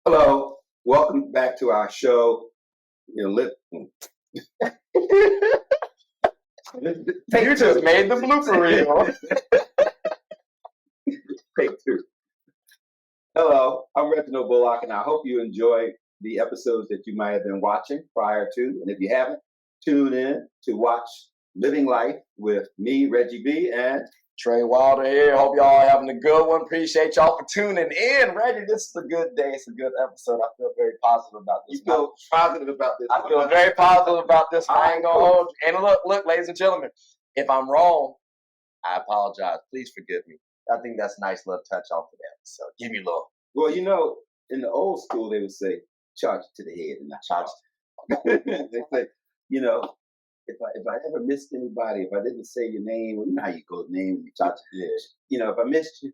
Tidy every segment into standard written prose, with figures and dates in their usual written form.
Hello, welcome back to our show. You just made the blooper reel. Take two. Hello, I'm Reginald Bullock, and I hope you enjoy the episodes that you might have been watching prior to. And if you haven't, tune in to watch Living Life with me, Reggie B, and Trey Wilder here. Hope y'all are having a good one. Appreciate y'all for tuning in. Reggie, this is a good day. It's a good episode. I feel very positive about this. You feel positive about this? I feel very positive about this. I ain't gonna hold you. And look, ladies and gentlemen, if I'm wrong, I apologize. Please forgive me. I think that's a nice little touch off of that. So give me a little. Well, you know, in the old school, they would say, charge it to the head and not charge it. They say, you know, if I ever missed anybody, if I didn't say your name, well, you know how you go name and you charge it to the head. You know, if I missed you,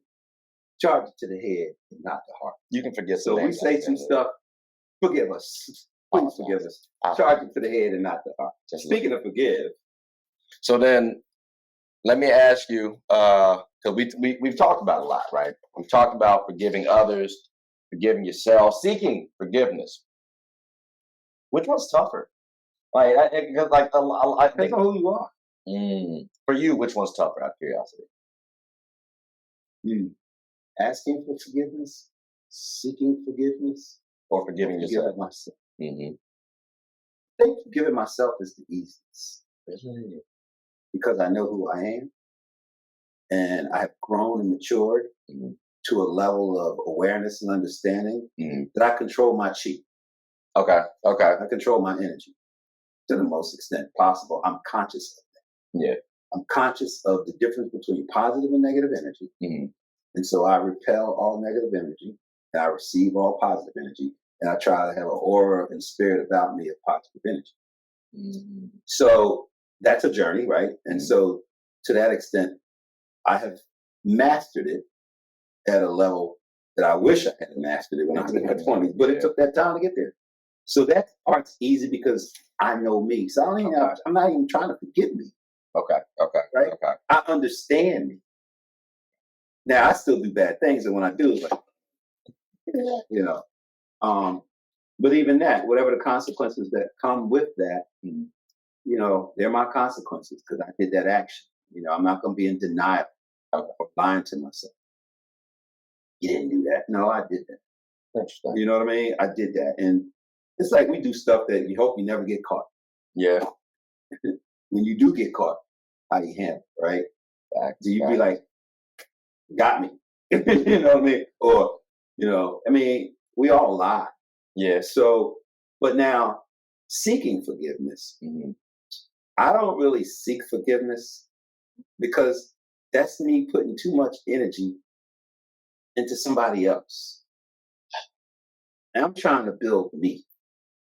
charge it to the head and not the heart. You can forget. So we say some stuff. Forgive us. Please forgive us. Charge it to the head and not the heart. Speaking of forgive. So then, let me ask you, because we've talked about a lot, right? We've talked about forgiving others, forgiving yourself, seeking forgiveness. Which one's tougher? I think depends on who you are. For you, which one's tougher? Out of curiosity. Asking for forgiveness, seeking forgiveness, or forgiving yourself. Myself. I think forgiving myself is the easiest. Because I know who I am, and I have grown and matured to a level of awareness and understanding that I control my chi. Okay. I control my energy to the most extent possible. I'm conscious of that. Yeah. I'm conscious of the difference between positive and negative energy. And so I repel all negative energy, and I receive all positive energy, and I try to have an aura and spirit about me of positive energy. So that's a journey, right? And so to that extent, I have mastered it at a level that I wish I had mastered it when I was in my 20s, but it took that time to get there. So that part's easy because I know me. So I'm not even trying to forget me. Okay. Right? Okay. I understand me. Now, I still do bad things, and when I do, it's like, you know. But even that, whatever the consequences that come with that, you know, they're my consequences because I did that action. You know, I'm not going to be in denial or lying to myself. You didn't do that. No, I did that. Interesting. You know what I mean? I did that. And it's like we do stuff that you hope you never get caught. Yeah. When you do get caught, how do you handle it, right? Do you be like, got me? You know what I mean? Or, you know, I mean, we all lie. Yeah. So, but now seeking forgiveness, I don't really seek forgiveness because that's me putting too much energy into somebody else. And I'm trying to build me.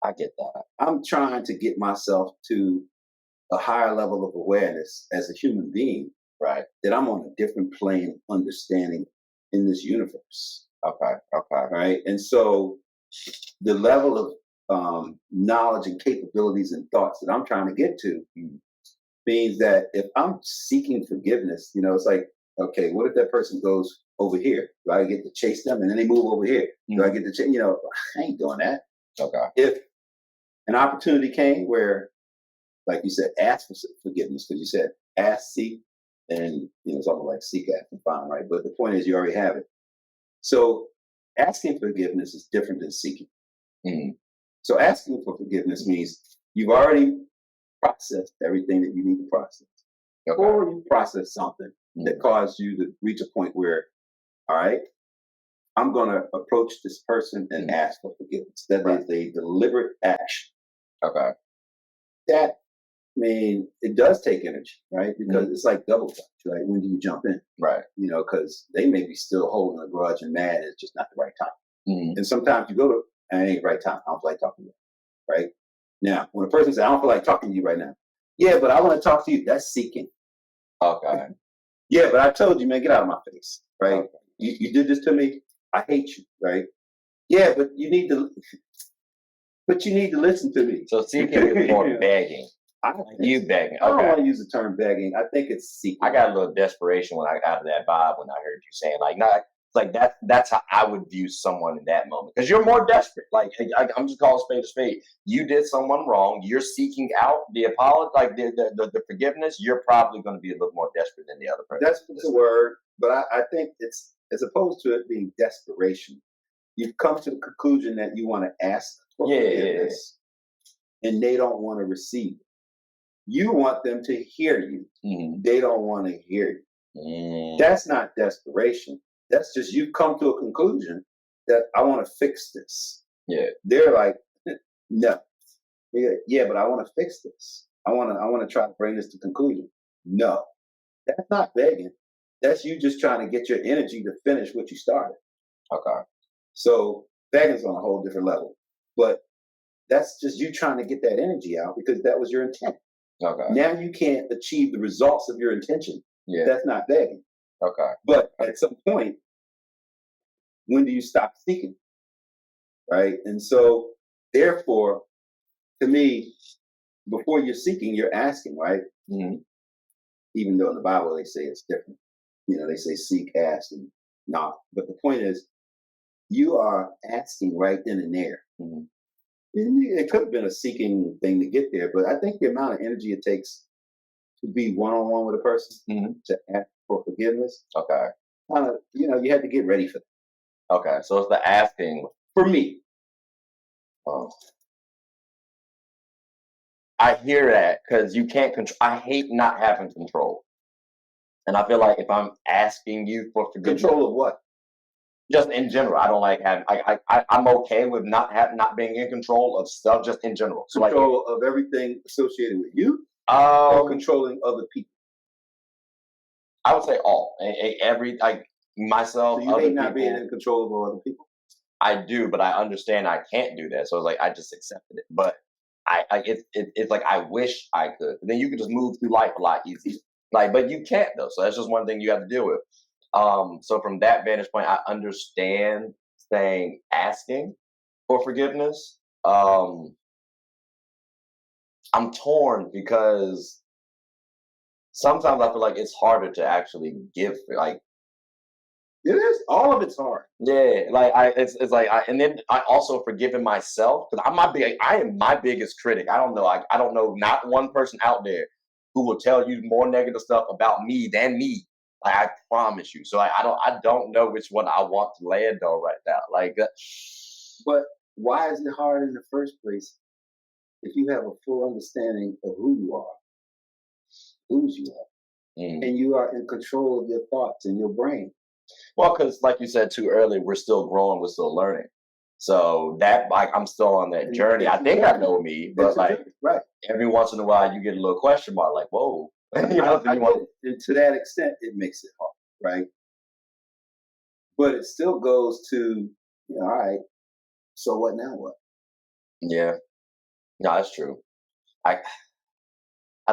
I get that. I'm trying to get myself to a higher level of awareness as a human being, right? That I'm on a different plane of understanding in this universe. Okay. Right? And so the level of knowledge and capabilities and thoughts that I'm trying to get to means that if I'm seeking forgiveness, you know, it's like, okay, what if that person goes over here? Do I get to chase them and then they move over here? Do I get to chase? You know, I ain't doing that. Okay. If an opportunity came where, like you said, ask for forgiveness, because you said ask, seek, and you know, it's almost like seek, ask, and find, right? But the point is, you already have it. So asking forgiveness is different than seeking. So asking for forgiveness means you've already processed everything that you need to process. Or you process something that caused you to reach a point where, all right, I'm going to approach this person and ask for forgiveness. That is a deliberate action. Okay. That, I mean, it does take energy, right? Because it's like double touch, right? When do you jump in? Right. You know, because they may be still holding a grudge and mad. It's just not the right time. And sometimes you go to, it ain't the right time. I don't feel like talking to you. Right? Now, when a person says, I don't feel like talking to you right now. Yeah, but I want to talk to you. That's seeking. Okay. Yeah, but I told you, man, get out of my face. Right? Okay. You did this to me. I hate you. Right? Yeah, but you need to listen to me. So seeking is more begging. You begging. Okay. I don't want to use the term begging. I think it's seeking. I got a little desperation when I got out of that vibe when I heard you saying like, not like that's how I would view someone in that moment, because you're more desperate. Like I'm just calling spade a spade. You did someone wrong. You're seeking out the apology, like the forgiveness. You're probably going to be a little more desperate than the other person. That's the word, but I think it's, as opposed to it being desperation, you've come to the conclusion that you want to ask for forgiveness, and they don't want to receive it. You want them to hear you. Mm-hmm. They don't want to hear you. Mm-hmm. That's not desperation. That's just you've come to a conclusion that I want to fix this. Yeah. They're like, no. Yeah, but I want to fix this. I want to try to bring this to conclusion. No. That's not begging. That's you just trying to get your energy to finish what you started. Okay. So begging's on a whole different level. But that's just you trying to get that energy out because that was your intent. Okay. Now you can't achieve the results of your intention. Yeah. That's not begging. Okay. But at some point, when do you stop seeking? Right? And so therefore, to me, before you're seeking, you're asking, right? Mm-hmm. Even though in the Bible they say it's different. They say seek, ask, and knock. But the point is, you are asking right then and there. Mm-hmm. It could have been a seeking thing to get there, but I think the amount of energy it takes to be one-on-one with a person, mm-hmm. to ask for forgiveness, okay, kind of, you had to get ready for that. Okay, so it's the asking for me. I hear that because you can't control. I hate not having control, and I feel like if I'm asking you for forgiveness, control of what? Just in general, I don't like having. I'm okay with not being in control of stuff, just in general. So control of everything associated with you, or controlling other people. I would say all, myself. So you hate not being in control of other people. I do, but I understand I can't do that. So it's like I just accepted it. But it's like I wish I could. But then you can just move through life a lot easier. But you can't though. So that's just one thing you have to deal with. So from that vantage point, I understand asking for forgiveness. I'm torn because sometimes I feel like it's harder to actually give. It is. All of it's hard. Yeah, and then I also forgiving myself because I am my biggest critic. I don't know. I don't know not one person out there who will tell you more negative stuff about me than me. I promise you. So I don't know which one I want to land on right now. But why is it hard in the first place if you have a full understanding of who you are, whose you are, and you are in control of your thoughts and your brain? Well, because like you said too earlier, we're still growing, we're still learning. So that I'm still on that journey. I think I know me, but right. Every once in a while you get a little question mark, like, whoa. And to that extent, it makes it hard, right? But it still goes to, all right, so what now? What? Yeah, no, that's true. I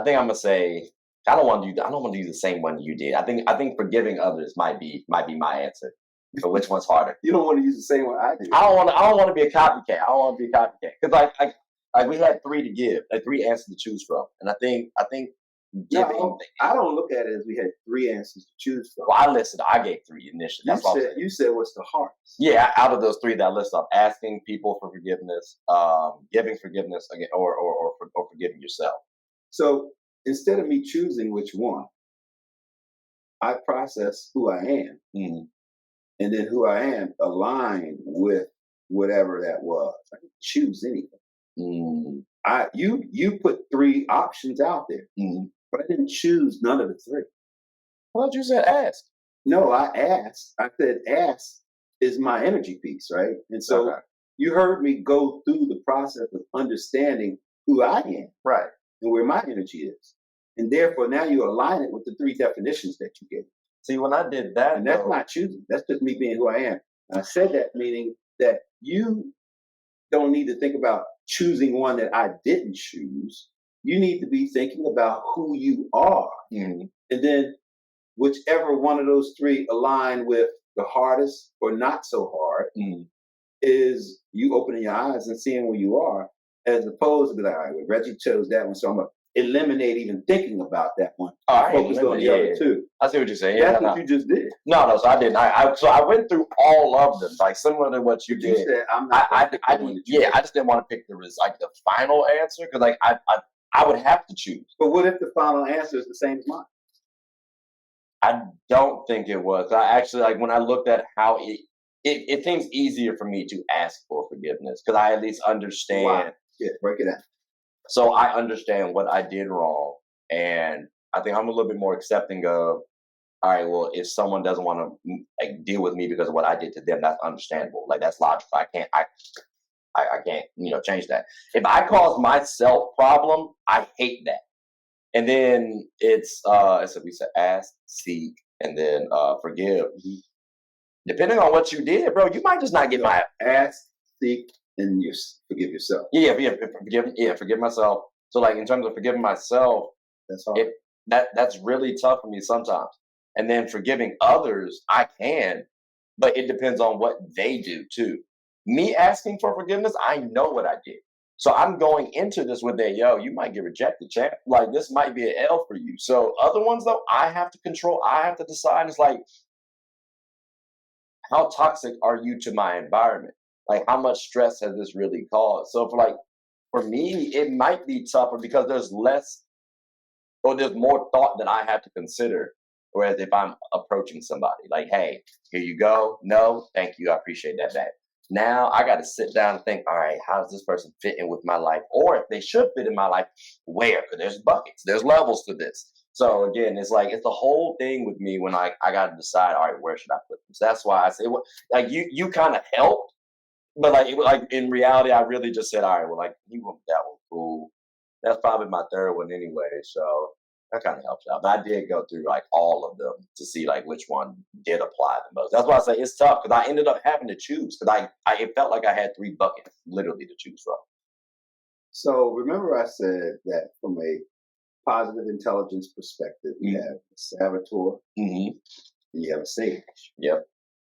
think I'm gonna say I don't want to do the same one you did. I think forgiving others might be my answer. But which one's harder? You don't want to use the same one I do. I don't want to be a copycat. I don't want to be a copycat because we had 3 to give, 3 answers to choose from, and I think giving. No, I don't look at it as we had 3 answers to choose from. Well, I gave 3 initially. You said what's the hardest? Yeah, out of those 3 that I listed, asking people for forgiveness, giving forgiveness again, or forgiving yourself. So instead of me choosing which one, I process who I am, and then who I am aligned with whatever that was. I didn't choose anything. You put 3 options out there, but I didn't choose none of the 3. I thought you said ask. No, I asked. I said ask is my energy piece, right? And so you heard me go through the process of understanding who I am, right, and where my energy is. And therefore, now you align it with the 3 definitions that you gave. See, when I did that, and that's not choosing. That's just me being who I am. And I said that meaning that you don't need to think about choosing one that I didn't choose. You need to be thinking about who you are. And then whichever one of those 3 align with the hardest or not so hard is you opening your eyes and seeing where you are, as opposed to be like, all right, well, Reggie chose that one, so I'm going to eliminate even thinking about that one. I Focus on the other two. I see what you're saying. Yeah, That's what you just did. No, so I didn't. So I went through all of them, like similar to what you But did. You said I'm not. I just didn't want to pick the final answer because like I would have to choose. But what if the final answer is the same as mine? I don't think it was. I actually like when I looked at how it seems easier for me to ask for forgiveness because I at least understand. Why? Yeah, break it down. So I understand what I did wrong, and I think I'm a little bit more accepting of. All right, well, if someone doesn't want to like deal with me because of what I did to them, that's understandable. Like that's logical. I can't, change that. If I cause myself problem, I hate that. And then it's we said ask, seek, and then forgive. Mm-hmm. Depending on what you did, bro, you might just not get my ask, seek, and you forgive yourself. Forgive myself. So like in terms of forgiving myself, that's hard. That's really tough for me sometimes. And then forgiving others, I can, but it depends on what they do too. Me asking for forgiveness, I know what I did. So I'm going into this with you might get rejected, champ. Like this might be an L for you. So other ones though, I have to control, I have to decide. It's like, how toxic are you to my environment? Like how much stress has this really caused? So for me, it might be tougher because there's more thought that I have to consider. Whereas if I'm approaching somebody like, hey, here you go. No, thank you. I appreciate that back. Now I got to sit down and think, all right, how does this person fit in with my life? Or if they should fit in my life, where? Because there's buckets, there's levels to this. So again, it's like, it's the whole thing with me when I got to decide, all right, where should I put this? That's why I say, like you kind of helped, but like in reality, I really just said, all right, well, like you went that one, cool. That's probably my third one anyway. So that kind of helps out. But I did go through like all of them to see like which one did apply the most. That's why I say it's tough because I ended up having to choose because it felt like I had 3 buckets literally to choose from. So remember I said that from a positive intelligence perspective, you have a saboteur and you have a sage. Yep.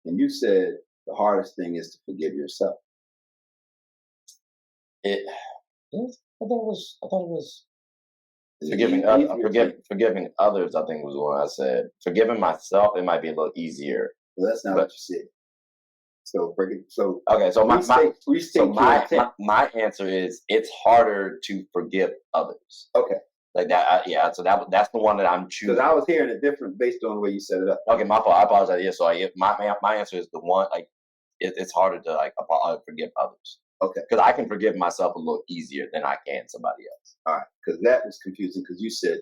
And you said the hardest thing is to forgive yourself. I thought it was forgiving others. I think was what I said. Forgiving myself, it might be a little easier. Well, that's not what you said. So okay. So my answer is it's harder to forgive others. Okay. Like that. So that's the one that I'm choosing. Because I was hearing it different based on the way you set it up. Okay, my fault. I apologize. Yeah. So my answer is the one like it's harder to forgive others. Okay. Because I can forgive myself a little easier than I can somebody else. All right. Because that was confusing because you said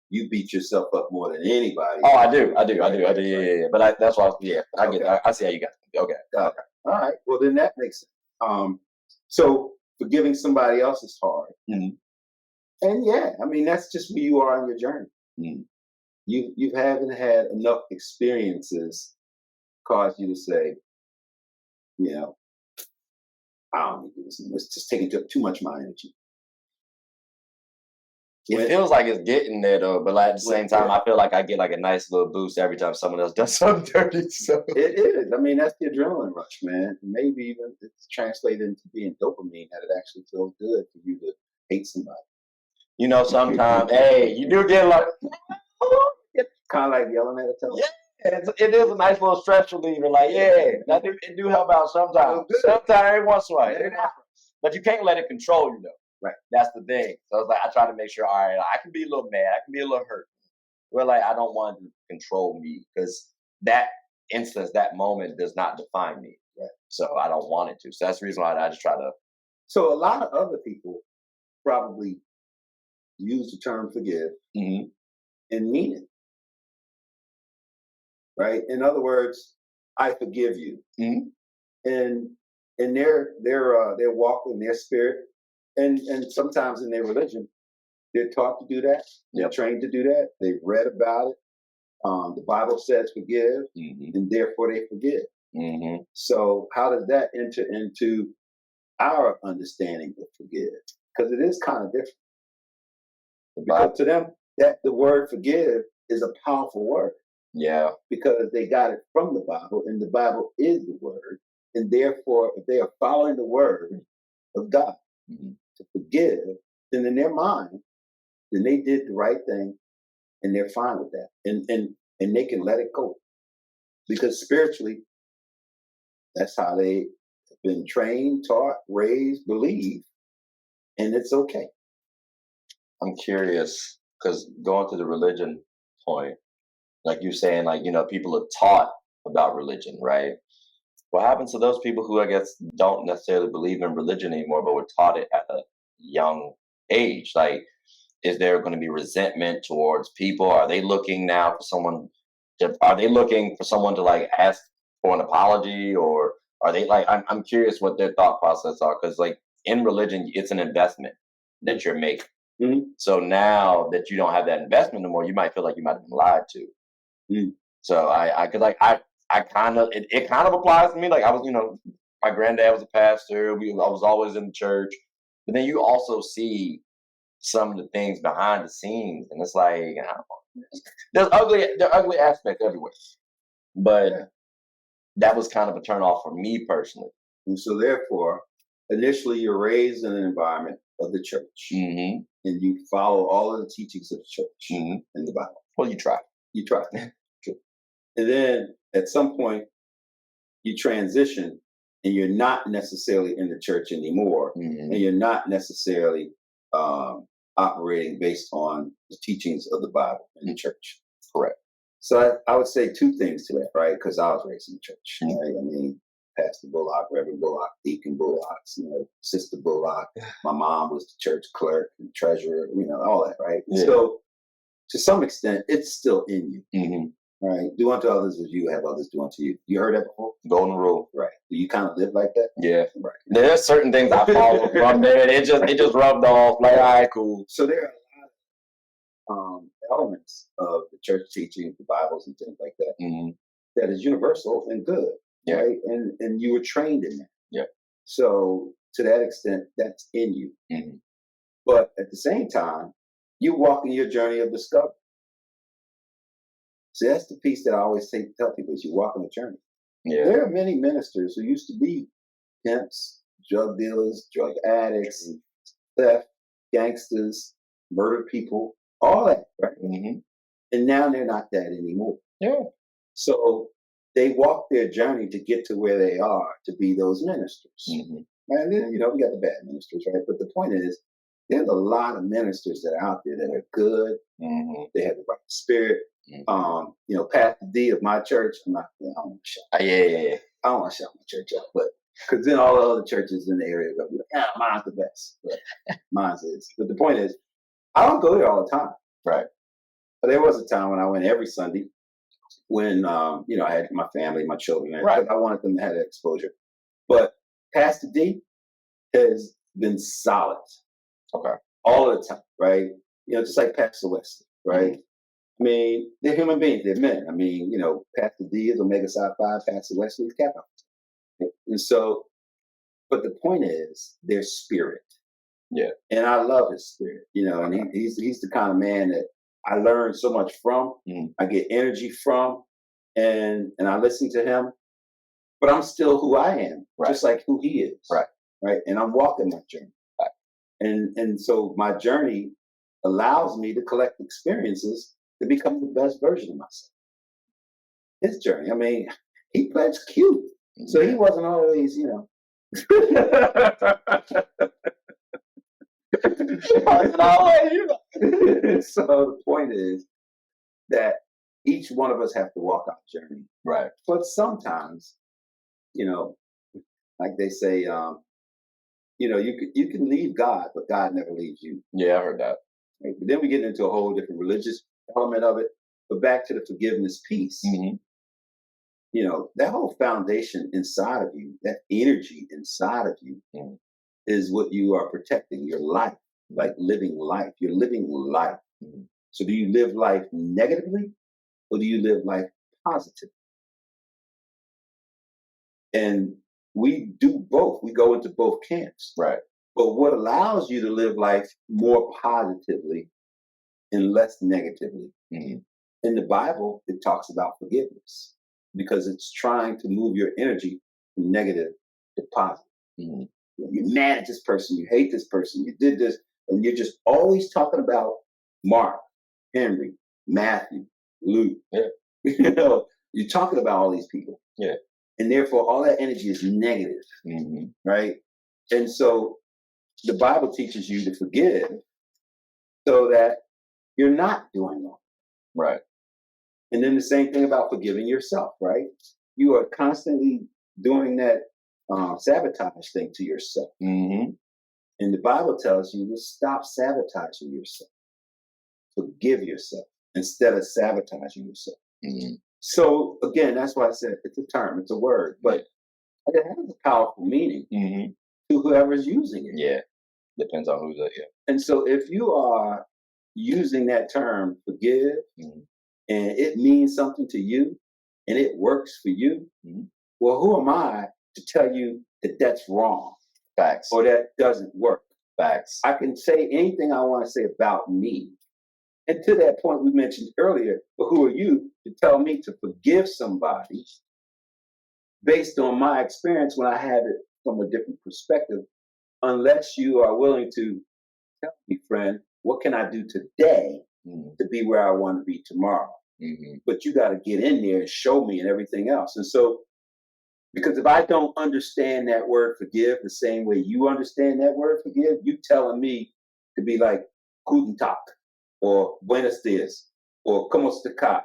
you beat yourself up more than anybody. Oh, I do. Yeah. But that's why. I see how you got it. Okay. All right. Well, then that makes sense. So forgiving somebody else is hard. Mm-hmm. And yeah, I mean that's just where you are on your journey. Mm-hmm. You haven't had enough experiences cause you to say, I don't need this. It's just taking too much of my energy. It feels like it's getting there though, but like at the same time, I feel like I get like a nice little boost every time someone else does something dirty. So it is. I mean, that's the adrenaline rush, man. Maybe even it's translated into being dopamine that it actually feels good for you to hate somebody. Sometimes, hey, you do get like kind of like yelling at a telephone. Yeah, it is a nice little stress reliever. Like, it do help out sometimes. Sometimes, every once in a while. But you can't let it control you, though. Right. That's the thing. So it's like I try to make sure, all right, I can be a little mad, I can be a little hurt. Well, like I don't want it to control me because that instance, that moment does not define me. Right. So I don't want it to. So that's the reason why I just try to. So a lot of other people probably use the term forgive and mean it. Right. In other words, I forgive you. And in their walk in their spirit, and sometimes in their religion, they're taught to do that. They're trained to do that. They've read about it. The Bible says forgive, and therefore they forgive. So how does that enter into our understanding of forgive? Because it is kind of different. Because to them, that the word forgive is a powerful word. Yeah. Because they got it from the Bible, and the Bible is the word. And therefore, if they are following the word of God to forgive, then in their mind, then they did the right thing, and they're fine with that, and they can let it go, because spiritually, that's how they have been trained, taught, raised, believe, and it's okay. I'm curious, because going to the religion point, like you're saying, like, people are taught about religion, right? What happens to those people who, I guess, don't necessarily believe in religion anymore, but were taught it at a young age? Like, is there going to be resentment towards people? Are they looking now for someone to like ask for an apology, or are they like? I'm curious what their thought process are, because like in religion, it's an investment that you're making. Mm-hmm. So now that you don't have that investment anymore, you might feel like you might have been lied to. Mm-hmm. So I kind of it kind of applies to me. Like I was, my granddad was a pastor. I was always in the church, but then you also see some of the things behind the scenes, and it's like, I don't know, there are ugly aspects everywhere. But that was kind of a turn off for me personally. And so therefore, initially you're raised in an environment of the church, Mm-hmm. and you follow all of the teachings of the church in the Bible. Well, you try. And then at some point you transition, and you're not necessarily in the church anymore, and you're not necessarily operating based on the teachings of the Bible in the church. Correct. So I would say two things to that, right? Because I was raised in the church, right? I mean, Pastor Bullock, Reverend Bullock, Deacon Bullock, Sister Bullock. My mom was the church clerk and treasurer, all that, right? Yeah. So to some extent, it's still in you. Mm-hmm. Right. Do unto others as you have others do unto you. You heard that before? Golden rule. Right. Do you kind of live like that? Yeah. Right. There's certain things I follow from there, and it just rubbed off. Like, all right, cool. So there are a lot of elements of the church teaching, the Bibles, and things like that that is universal and good. Yeah. Right. And you were trained in that. Yeah. So to that extent, that's in you. Mm-hmm. But at the same time, you walk in your journey of discovery. So that's the piece that I always tell people, is you walk on a journey. Yeah. There are many ministers who used to be pimps, drug dealers, drug addicts, theft, gangsters, murdered people, all that, right? Mm-hmm. And now they're not that anymore. Yeah. So they walk their journey to get to where they are to be those ministers. Mm-hmm. And then, we got the bad ministers, right? But the point is, there's a lot of ministers that are out there that are good. Mm-hmm. They have the right spirit. Mm-hmm. Pastor D of my church, I don't want to shout. Yeah. I don't want to shout my church out, but because then all the other churches in the area go, mine's the best. But mine's is. But the point is, I don't go there all the time. Right. But there was a time when I went every Sunday when, I had my family, my children, right. I wanted them to have that exposure. But Pastor D has been solid. Okay. All of the time, right? Just like Pastor Wesley, right? Mm-hmm. I mean, they're human beings, they're men. I mean, Pastor D is Omega Psi Phi, Pastor Wesley is Kappa. And so, but the point is their spirit. Yeah. And I love his spirit, and he's the kind of man that I learn so much from. Mm-hmm. I get energy from, and I listen to him, but I'm still who I am, just like who he is. Right. Right. And I'm walking my journey. Right. And so my journey allows me to collect experiences to become the best version of myself. His journey. I mean, he pledged Q. So he wasn't always, So the point is that each one of us have to walk our journey. Right. But sometimes, like they say, you can leave God, but God never leaves you. Yeah, I heard that. Right? But then we get into a whole different religious element of it. But back to the forgiveness piece, that whole foundation inside of you, that energy inside of you is what you are protecting, your life, like living life. You're living life. Mm-hmm. So do you live life negatively or do you live life positively? And we do both. We go into both camps. Right. But what allows you to live life more positively and less negatively? Mm-hmm. In the Bible, it talks about forgiveness because it's trying to move your energy from negative to positive. Mm-hmm. You're mad at this person, you hate this person, you did this, and you're just always talking about Mark, Henry, Matthew, Luke. Yeah. You know, you're talking about all these people. Yeah. And therefore, all that energy is negative, right? And so the Bible teaches you to forgive so that you're not doing wrong. Right. And then the same thing about forgiving yourself, right? You are constantly doing that sabotage thing to yourself. Mm-hmm. And the Bible tells you to stop sabotaging yourself. Forgive yourself instead of sabotaging yourself. Mm-hmm. So again, that's why I said it's a term, it's a word, but it has a powerful meaning to whoever's using it. Yeah, depends on who's yeah. And so if you are using that term, forgive, and it means something to you, and it works for you, well, who am I to tell you that that's wrong? Facts. Or that doesn't work? Facts. I can say anything I want to say about me. And to that point we mentioned earlier, but who are you to tell me to forgive somebody based on my experience when I have it from a different perspective, unless you are willing to tell me, friend, what can I do today to be where I want to be tomorrow? But you got to get in there and show me and everything else. And so, because if I don't understand that word forgive the same way you understand that word forgive, you telling me to be like Guten Tag, or Buenos Dias, or Como está,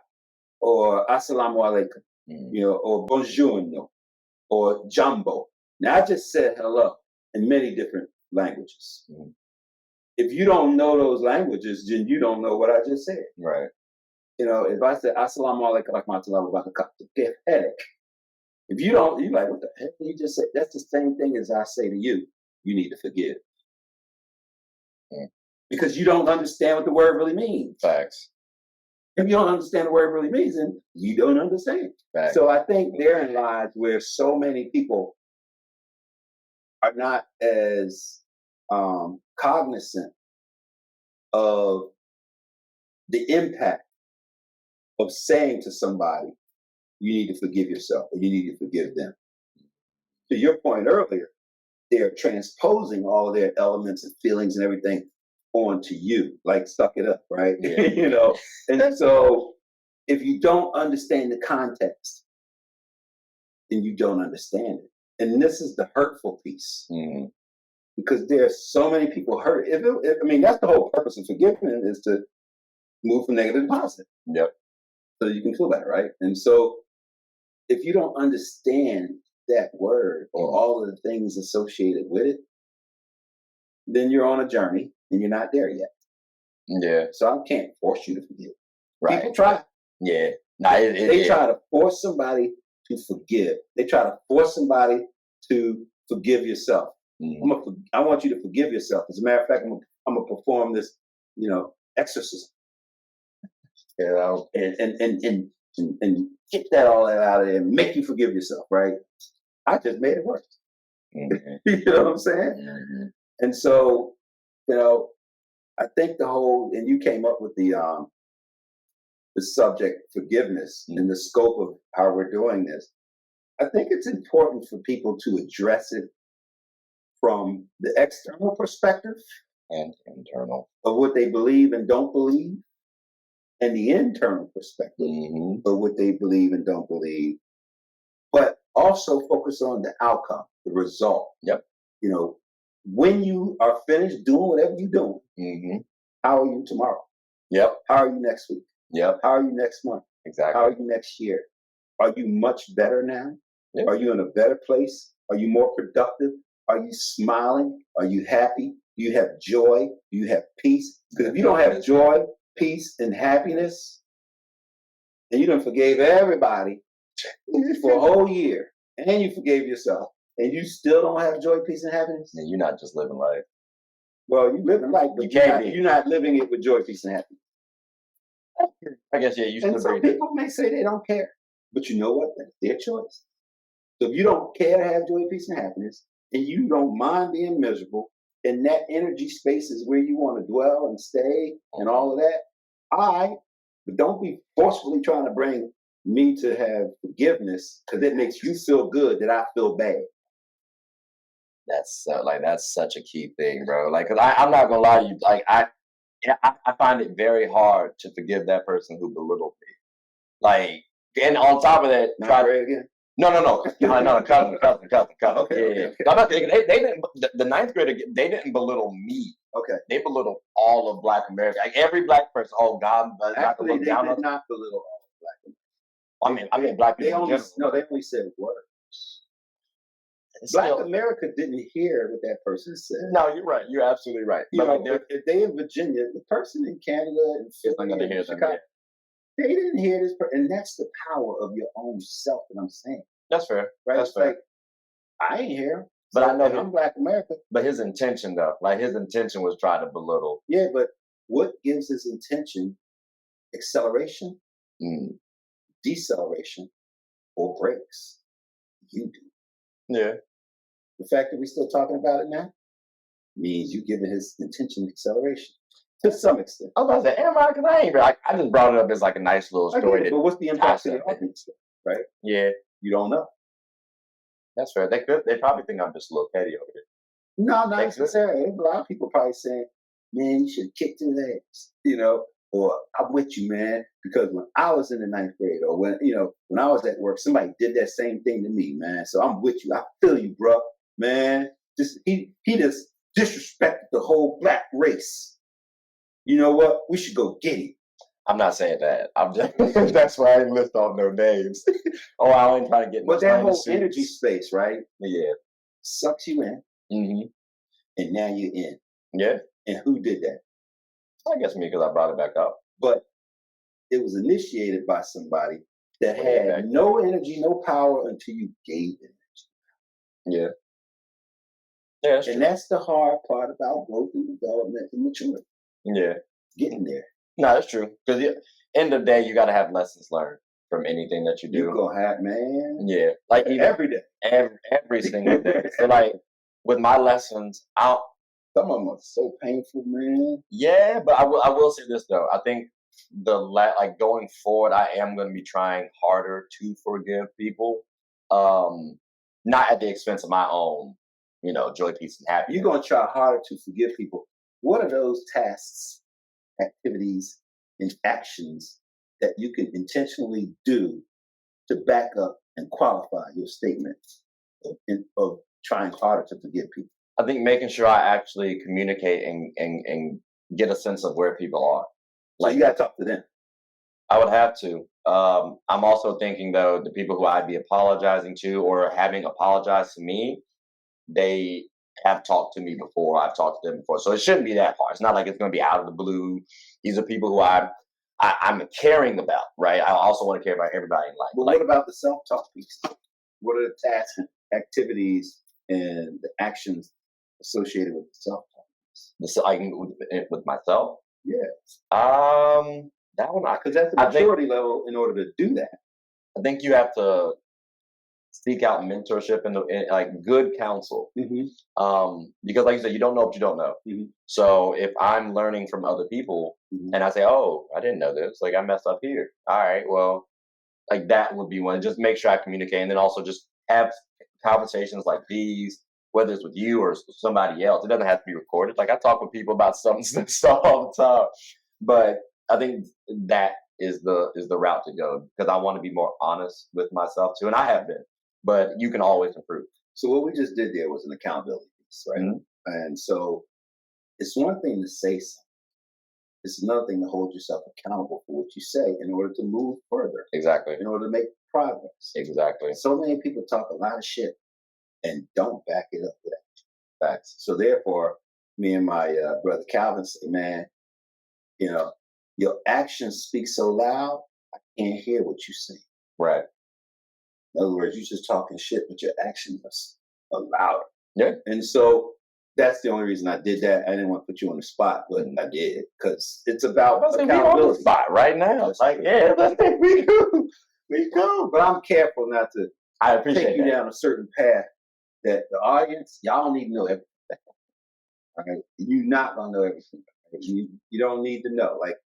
or Assalamu alaikum, you know, or Buongiorno, or Jumbo. Now, I just said hello in many different languages. If you don't know those languages, then you don't know what I just said. Right. You know, if I said Assalamu alaikum rahmatullahi wa barakatuh, if you don't, you're like, what the heck did he just say? That's the same thing as I say to you, you need to forgive. Because you don't understand what the word really means. Facts. If you don't understand the word really means, then you don't understand. Facts. So I think therein lies where so many people are not as cognizant of the impact of saying to somebody, you need to forgive yourself, or you need to forgive them. To your point earlier, they're transposing all of their elements and feelings and everything onto you, like suck it up, right? Yeah. You know, and so if you don't understand the context, then you don't understand it. And this is the hurtful piece, because there's so many people hurt. I mean, that's the whole purpose of forgiveness, is to move from negative to positive. Yep. So you can feel better, right? And so if you don't understand that word or all of the things associated with it, then you're on a journey and you're not there yet. Yeah. So I can't force you to forgive. Right. People try. Yeah. They try to force somebody to forgive. They try to force somebody to forgive yourself. I want you to forgive yourself. As a matter of fact, I'm gonna perform this, you know, exorcism. You know, and get that all that out of there and make you forgive yourself, right? I just made it worse. You know what I'm saying? And so, you know, I think and you came up with the subject forgiveness and the scope of how we're doing this. I think it's important for people to address it from the external perspective and internal of what they believe and don't believe, and the internal perspective of what they believe and don't believe, but also focus on the outcome, the result. Yep. You know, when you are finished doing whatever you're doing, how are you tomorrow? Yep. How are you next week? Yep. How are you next month? Exactly. How are you next year? Are you much better now? Yep. Are you in a better place? Are you more productive? Are you smiling? Are you happy? Do you have joy? Do you have peace? Because if you don't have joy, peace, and happiness, and you done forgave everybody for a whole year, and you forgave yourself, and you still don't have joy, peace, and happiness, then you're not just living life. Well, you're living life, but you're not living it with joy, peace, and happiness. I guess, yeah, you and some people may say they don't care, but you know what? That's their choice. So if you don't care to have joy, peace, and happiness, and you don't mind being miserable, and that energy space is where you want to dwell and stay and all of that, but don't be forcefully trying to bring me to have forgiveness, because it makes you feel good that I feel bad. That's that's such a key thing, bro. Like, cause I'm not gonna lie to you. Like, yeah, I find it very hard to forgive that person who belittled me. Like, and on top of that, Not Ray again. No, cousin. Okay. I'm not thinking they didn't. The ninth grader, they didn't belittle me. Okay. They belittled all of Black America. Like every Black person. Oh God, Actually, they down did on. not belittle all Black America. I mean, Black people in general. No, they only said words. Black America didn't hear what that person said. No, you're right. You're absolutely right. You know, if they in Virginia, the person in Canada and Philly and Chicago, they didn't hear this, and that's the power of your own self that I'm saying. That's fair. Right? That's fair. Like, I ain't here, but I know I'm Black America. But his intention, though, like his intention was try to belittle. Yeah, but what gives his intention acceleration, deceleration, or brakes? You do. Yeah. The fact that we're still talking about it now means you giving his intention acceleration. To some extent. I was about to say, am I? Because I ain't. I just brought it up as like a nice little story. But what's the impact of the audience, right? Yeah, you don't know. That's fair. They probably think I'm just a little petty over here. No, not necessarily. A lot of people probably saying, "Man, you should have kicked his ass," you know, or "I'm with you, man," because when I was in the ninth grade, or when I was at work, somebody did that same thing to me, man. So I'm with you. I feel you, bro, man. He just disrespected the whole Black race. You know what? We should go get him. I'm not saying that. I'm just that's why I didn't list off no names. I ain't trying to get. But that whole energy space, right? Yeah, sucks you in, and now you're in. Yeah. And who did that? I guess me, because I brought it back up. But it was initiated by somebody that had no energy, no power until you gave energy. Yeah. Yeah, that's true. And that's the hard part about growth and development and maturity. Yeah. Getting there. No, that's true. Because end of the day, you got to have lessons learned from anything that you do. You're going to have, man. Yeah. Like even every day. Every single day. So like with my lessons, some of them are so painful, man. Yeah, but I will say this though. I think like going forward, I am going to be trying harder to forgive people. Not at the expense of my own, joy, peace, and happiness. You're going to try harder to forgive people. What are those tasks, activities, and actions that you can intentionally do to back up and qualify your statement of trying harder to forgive people? I think making sure I actually communicate and get a sense of where people are. Like, so you got to talk to them. I would have to. I'm also thinking, though, the people who I'd be apologizing to or having apologized to me, they have talked to me before. I've talked to them before. So it shouldn't be that hard. It's not like it's going to be out of the blue. These are people who I'm caring about, right? I also want to care about everybody in life. But what about the self-talk piece? What are the tasks, activities, and the actions associated with the self-talk piece? With myself? Yeah. That one, because that's the maturity level in order to do that. I think you have to seek out mentorship and like good counsel. Because like you said, you don't know what you don't know. So if I'm learning from other people and I say, oh, I didn't know this, like I messed up here. All right, well, like that would be one. Just make sure I communicate, and then also just have conversations like these, whether it's with you or somebody else. It doesn't have to be recorded. Like I talk with people about some stuff all the time, but I think that is the route to go, because I want to be more honest with myself too, and I have been. But you can always improve. So what we just did there was an accountability piece, right? And so it's one thing to say something. It's another thing to hold yourself accountable for what you say in order to move further. Exactly. In order to make progress. Exactly. So many people talk a lot of shit and don't back it up with facts. So therefore, me and my brother Calvin say, man, your actions speak so loud, I can't hear what you say. Right. In other words, you're just talking shit, but your actions are louder. Yeah. And so that's the only reason I did that. I didn't want to put you on the spot, but I did, because it's about accountability. On the spot right now. It's like, yeah, we do. We go. But I'm careful not to take you down a certain path that the audience, y'all need to know everything. Okay? You're not going to know everything. You don't need to know. Like,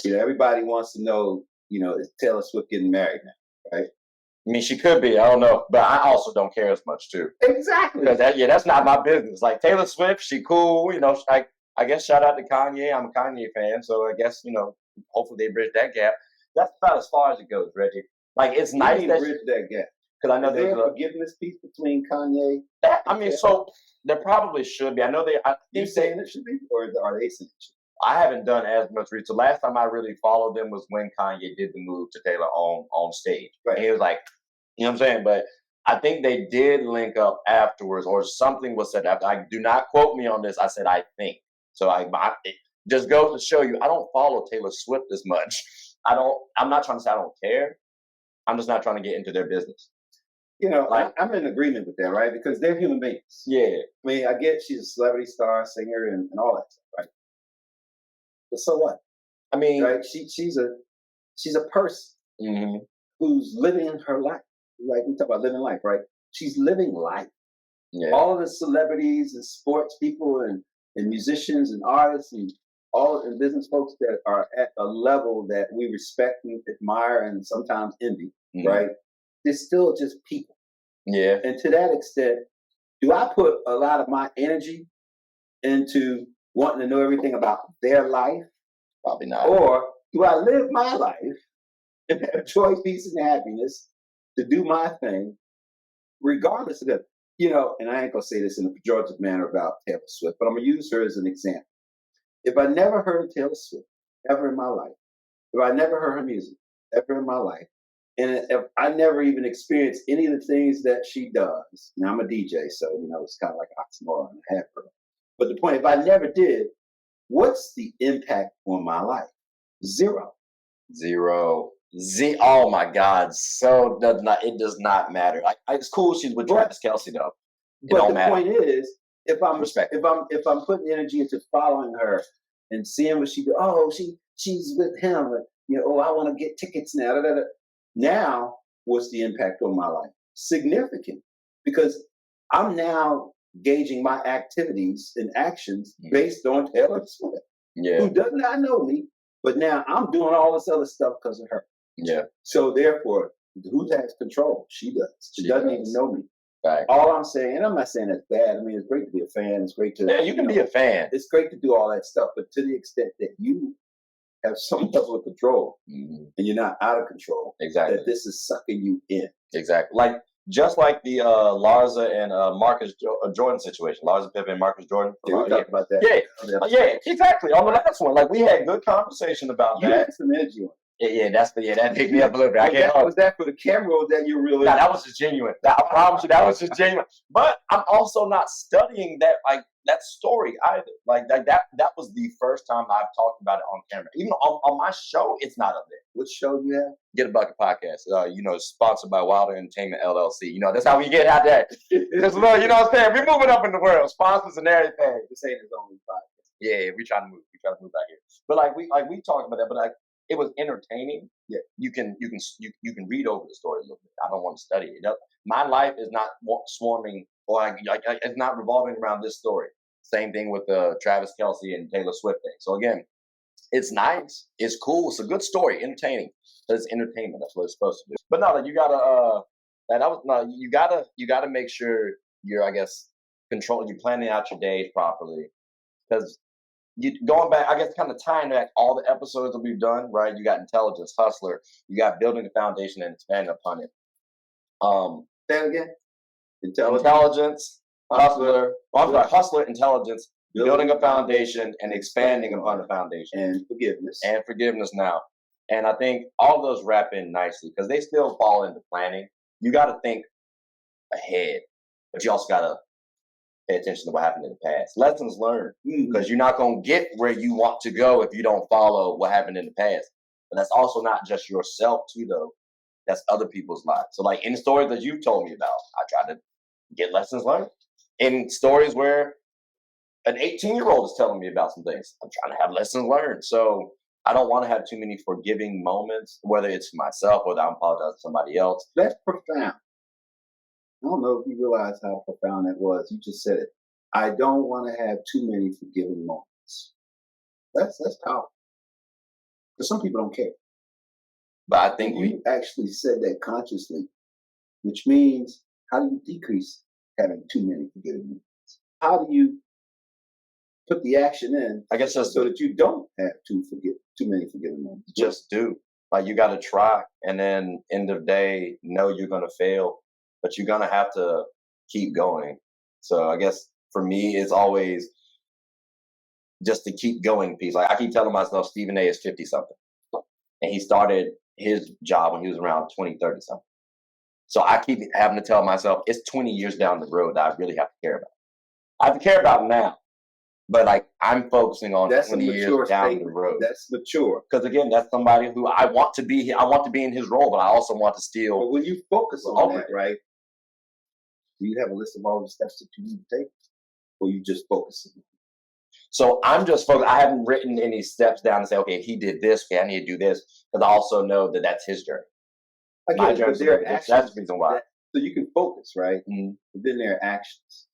everybody wants to know, is Taylor Swift getting married now, right? I mean, she could be. I don't know, but I also don't care as much too. Exactly. Because that's not my business. Like Taylor Swift, she cool. Like I guess shout out to Kanye. I'm a Kanye fan, so I guess hopefully they bridge that gap. That's about as far as it goes, Reggie. Like it's You nice mean that bridge that gap. because I know Is there there's a forgiveness piece between Kanye? I mean, so there probably should be. I know they. I You think saying it should be, or are they saying it should I haven't done as much research. The last time I really followed them was when Kanye did the move to Taylor on stage. be? Right. And he was like, you know what I'm saying? But I think they did link up afterwards, or something was said after. I do not quote me on this. I said I think. So it just goes to show you I don't follow Taylor Swift as much. I'm not trying to say I don't care. I'm just not trying to get into their business. Like, I'm in agreement with that, right? Because they're human beings. Yeah. I mean, I get she's a celebrity star, singer, and all that stuff, right? But so what? I mean, right? She's a person who's living her life. Like we talk about living life, right? She's living life. Yeah. All of the celebrities and sports people and musicians and artists and and business folks that are at a level that we respect and admire and sometimes envy, right? They're still just people. Yeah. And to that extent, do I put a lot of my energy into wanting to know everything about their life? Probably not. Or do I live my life and have joy, peace, and happiness to do my thing, regardless of that? And I ain't gonna say this in a pejorative manner about Taylor Swift, but I'm gonna use her as an example. If I never heard Taylor Swift ever in my life, if I never heard her music ever in my life, and if I never even experienced any of the things that she does, now I'm a DJ, so it's kind of like oxymoron and a half her. But the point, if I never did, what's the impact on my life? Zero. Oh my God! So it does not matter. It's cool she's with Travis Kelce though. But the point is, if I'm putting energy into following her and seeing what she do, she's with him, and I want to get tickets now. Now, what's the impact on my life? Significant, because I'm now gauging my activities and actions based on Taylor Swift, who does not know me, but now I'm doing all this other stuff because of her. Yeah. So therefore, who has control? She does. She doesn't even know me. Right. All I'm saying, and I'm not saying that's bad. I mean, it's great to be a fan. It's great to you can be a fan. It's great to do all that stuff, but to the extent that you have some level of control and you're not out of control, exactly, that this is sucking you in. Exactly, just like the Larsa and Marcus Jordan situation. Larsa Pippen and Marcus Jordan. Yeah, we talked about that. Yeah, exactly. On the last one, like we had good conversation about that. You had some energy on it. Yeah, that picked me up a little bit. Was that for the camera or was that you really? Nah, that was just genuine. I promise you, that was just genuine. But I'm also not studying that story either. That was the first time I've talked about it on camera. Even on my show, it's not up there. Which show do you have? Get a Bucket Podcast. Sponsored by Wilder Entertainment LLC. That's how we get out there. Just what I'm saying. We're moving up in the world, sponsors and everything. This ain't his only podcast. Yeah, we trying to move. We trying to move out here. But we talked about that. But it was entertaining. Yeah, you can read over the story a little bit. I don't want to study it. My life is not swarming, or it's not revolving around this story. Same thing with the Travis Kelce and Taylor Swift thing. So again, it's nice, it's cool, it's a good story, entertaining. But it's entertainment. That's what it's supposed to do. But no, you gotta make sure you're, you're planning out your days properly, because going back, kind of tying back all the episodes that we've done, right? You got intelligence, hustler, you got building a foundation and expanding upon it. Say it again. Intelligence, hustler. Hustler, intelligence, building a foundation and expanding upon the foundation, and forgiveness now. And I think all of those wrap in nicely because they still fall into planning. You got to think ahead, but you also got to pay attention to what happened in the past. Lessons learned, because you're not going to get where you want to go if you don't follow what happened in the past. But that's also not just yourself too, though. That's other people's lives. So like in stories that you've told me about, I try to get lessons learned. In stories where an 18-year-old is telling me about some things, I'm trying to have lessons learned. So I don't want to have too many forgiving moments, whether it's for myself or that I'm apologizing to somebody else. That's profound. I don't know if you realize how profound that was. You just said it. I don't want to have too many forgiving moments. That's powerful. Because some people don't care. But I think you actually said that consciously, which means how do you decrease having too many forgiving moments? How do you put the action in. I guess just so that you don't have too many forgiving moments. Just do. Like, you got to try, and then end of day, know you're gonna fail, but you're gonna have to keep going. So I guess for me, it's always just the keep going piece. Like, I keep telling myself, Stephen A. is 50 something, and he started his job when he was around 20, 30 something. So I keep having to tell myself, it's 20 years down the road that I really have to care about. I have to care about now, but like, I'm focusing on 20 years down the road. That's mature. Because again, that's somebody who I want to be. I want to be in his role, but I also want to still. But when you focus on that, right? Do you have a list of all the steps that you need to take, or you just focus? So I'm just focused. I haven't written any steps down and say, okay, he did this. Okay, I need to do this, because I also know that that's his journey. My journey. That's the reason why. So you can focus, right? Mm-hmm. But then there are actions.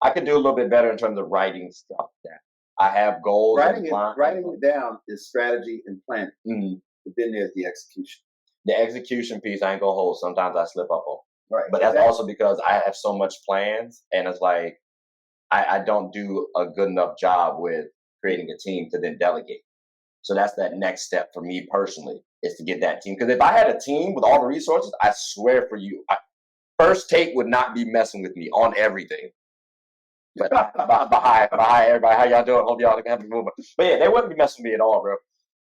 I could do a little bit better in terms of writing stuff down. I have goals. Writing it down is strategy and planning. Mm-hmm. But then there's the execution. The execution piece, I ain't gonna hold. Sometimes I slip up on. Right. But that's also because I have so much plans, and it's like I don't do a good enough job with creating a team to then delegate. So that's that next step for me personally, is to get that team. Because if I had a team with all the resources, I swear for you, First Take would not be messing with me on everything. But behind everybody, how y'all doing? Hope y'all can have a movement. But yeah, they wouldn't be messing with me at all, bro.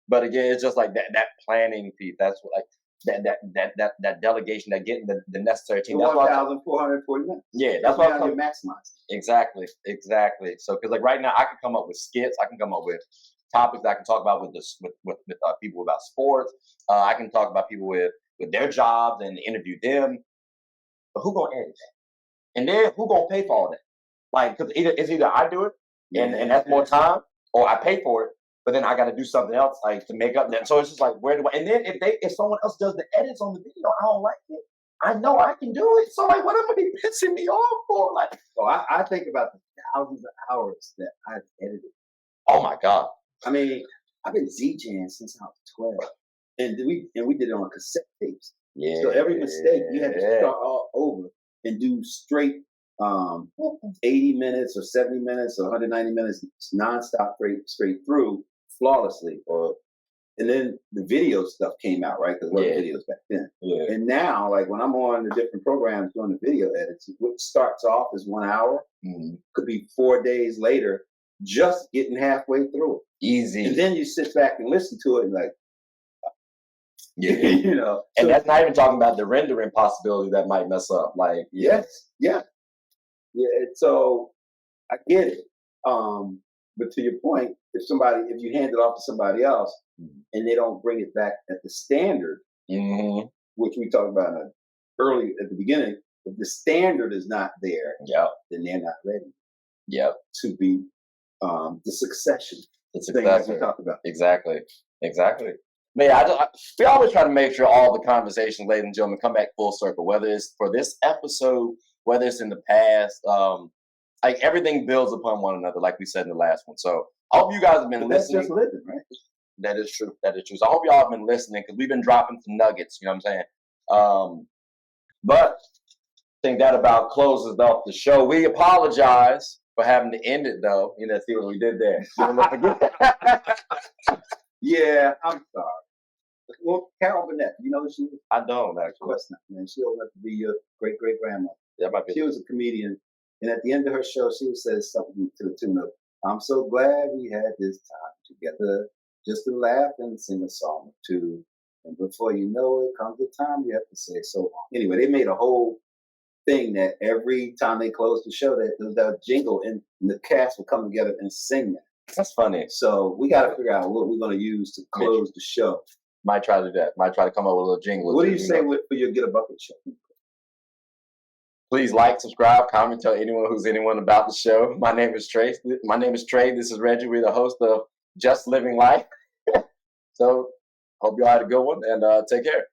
But again, it's just like that planning piece. That's what, like that delegation, that getting the necessary team. That's 1,440 minutes. Yeah, that's what you maximize. Exactly. So, because like right now, I can come up with skits. I can come up with topics that I can talk about with people about sports. I can talk about people with their jobs and interview them. But who gonna edit that? And then who gonna pay for all that? Like, because either I do it, and that's more time, or I pay for it, but then I got to do something else, like, to make up that. So it's just like, where do I? And then if someone else does the edits on the video, I don't like it. I know I can do it. So like, what am I be pissing me off for? Like, so I think about the thousands of hours that I've edited. Oh my God! I mean, I've been DJing since I was 12, and we did it on cassette tapes. Yeah. So every mistake you had to start all over and do straight 80 minutes or 70 minutes or 190 minutes nonstop straight through flawlessly. And then the video stuff came out, right? Because there were videos back then. Yeah. And now, like, when I'm on the different programs doing the video edits, what starts off as 1 hour could be 4 days later, just getting halfway through it. Easy. And then you sit back and listen to it and like, you know. And so, that's not even talking about the rendering possibility that might mess up. Like, yeah. So I get it. But to your point, if you hand it off to somebody else and they don't bring it back at the standard, which we talked about early at the beginning, if the standard is not there, then they're not ready. To be the succession. Thing that we talked about. Exactly. But yeah, we always try to make sure all the conversations, ladies and gentlemen, come back full circle, whether it's for this episode, whether it's in the past. Like, everything builds upon one another, like we said in the last one. So I hope you guys have been listening. That's just living, right? That is true. So I hope y'all have been listening, because we've been dropping some nuggets, you know what I'm saying? But I think that about closes off the show. We apologize for having to end it, though. You know, see what we did there. Yeah, I'm sorry. Well, Carol Burnett, you know who she is? I don't, actually. Of course not, man. She old enough to be your great-great-grandmother. That might be. She was a comedian, and at the end of her show, she would say something to the tune of, "I'm so glad we had this time together, just to laugh and sing a song or two. And before you know it, comes the time you have to say so long." Anyway, they made a whole thing that every time they closed the show, that there was that jingle, and the cast would come together and sing that. That's funny. So we got to figure out what we're going to use to close the show. Might try to do that. Might try to come up with a little jingle. What do you say for your Get a Bucket show? Please like, subscribe, comment, tell anyone about the show. My name is Trey. This is Reggie. We're the host of Just Living Life. So hope you all had a good one, and take care.